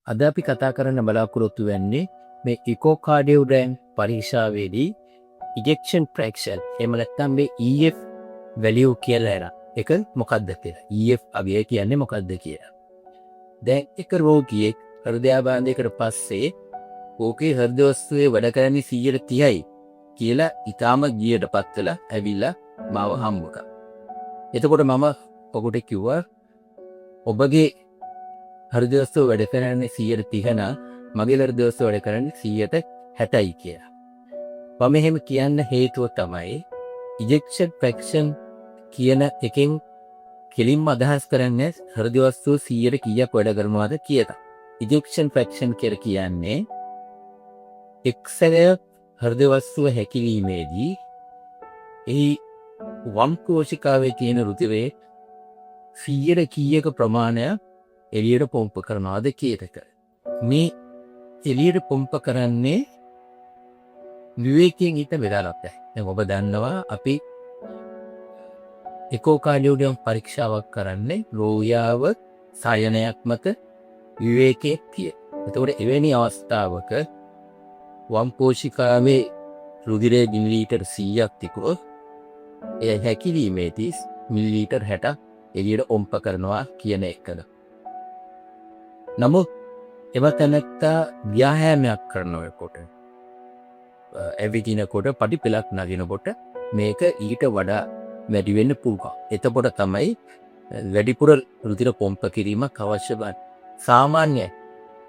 අද අපි කතා කරන්න බලාපොරොත්තු වෙන්නේ මේ ඉකෝකාඩියෝග්‍රෑම් පරීක්ෂාවේදී ඉජෙක්ෂන් ෆ්‍රැක්ෂන් එහෙම නැත්නම් මේ EF වැලියු කියලා එක මොකක්ද කියලා. EF අගය කියන්නේ මොකක්ද කියලා. දැන් එක රෝගියෙක් හෘදයාබාධයකට පස්සේ ඕකේ හෘද වස්තුවේ වැඩ කරන්නේ 130යි කියලා ඊටාම ගියටපත් වෙලා ඇවිල්ලා මාව හම්බ කරා. එතකොට මම ඔබට කිව්වා ඔබගේ හෘද වස්තුව වැඩ කරන්නේ 130 නම් මගේ හෘද වස්තුව වැඩ කරන්නේ 160යි කියලා. මම එහෙම කියන්න හේතුව තමයි ඉජෙක්ෂන් ෆ්‍රැක්ෂන් කියන එකෙන් කෙලින්ම අදහස් කරන්නේ හෘද වස්තුව 100ට කීයක් වැඩ කරනවද කියලා. ඉජෙක්ෂන් ෆ්‍රැක්ෂන් කියලා කියන්නේ එක්සරයක් හෘද වස්තුව හැකිලීමේදී එහි වම් කෝෂිකාවේ තියෙන රුධිරයේ 100ට කීයක ප්‍රමාණයක් එළියට පොම්ප කරනවාද කියන එක. මේ එළියට පොම්ප කරන්නේ විවේකයෙන් හිට වෙලාවක් නැහැ. දැන් ඔබ දන්නවා අපි ඉකෝකාඩියෝග්‍රෑම් පරීක්ෂාවක් කරන්නේ රෝගියාව සයනයක් මත විවේකයේ තිය. එතකොට එවැනි අවස්ථාවක වම් කෝෂිකාවේ රුධිරයේ මිලිලීටර් 100ක් තිබුණොත් එය හැකිලීමේදී මිලිලීටර් 60ක් එළියට පොම්ප කරනවා කියන එකද. නමුත් එවතැනැත්තා ව්‍යායාමයක් කරනකොට ඇවිදිනකොට පඩිපෙළක් නගිනකොට මේක ඊට වඩා වැඩි වෙන්න පුළුවන්. එතකොට තමයි වැඩිපුර රුධිර පොම්ප කිරීමක් අවශ්‍ය වන්නේ. සාමාන්‍ය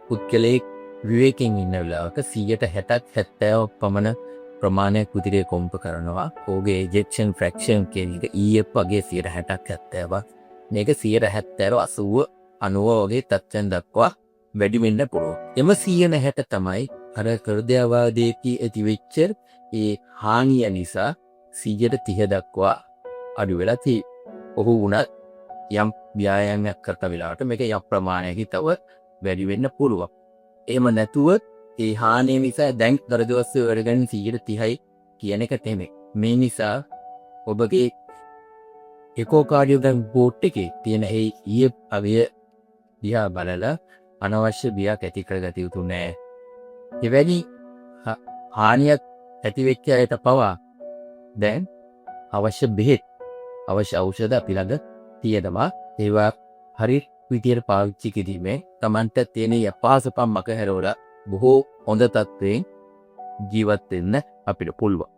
පුද්ගලයෙක් විවේකයෙන් ඉන්න වෙලාවක 160ක් 70ක් පමණ ප්‍රමාණයක් රුධිරය පොම්ප කරනවා. ඔහුගේ ඉජෙක්ෂන් ෆ්‍රැක්ෂන් කියන එක EF වගේ 160ක් 70ක්. මේක 170 80 90 වගේ තත්ත්වයන් දක්වා වැඩි වෙන්න පුළුවන්. එම 160 තමයි අර හෘදයාබාධයේදී ඇතිවෙච්ච ඒ හානිය නිසා 130 දක්වා අඩු වෙලා තියෙන්නේ. ඔහු වුණත් යම් ව්‍යායාමයක් කරන වෙලාවට මේක යම් ප්‍රමාණයකින් තව වැඩි වෙන්න පුළුවන්. එහෙම නැතුව ඒ හානිය නිසා දැන් හෘද වස්තුව වැඩ කරන 130යි කියන එක තෙමේ. මේ නිසා ඔබගේ ඉකෝකාඩියෝග්‍රෑම් බෝඩ් එකේ තියෙන ඒ EF අගය දිහා බලලා අනවශ්‍ය බියක් ඇති කරගත යුතු නෑ. එවැනි හානියක් ඇති වෙච්ච අයට පවා දැන් අවශ්‍ය බෙහෙත් අවශ්‍ය ඖෂධ අපි ළඟ තියෙනවා. ඒවා හරි විදියට පාවිච්චි කිරීමෙන් Tamanට තියෙන අපහසුකම් මගහැරවලා බොහෝ හොඳ තත්ත්වයෙන් ජීවත් වෙන්න අපිට පුළුවන්.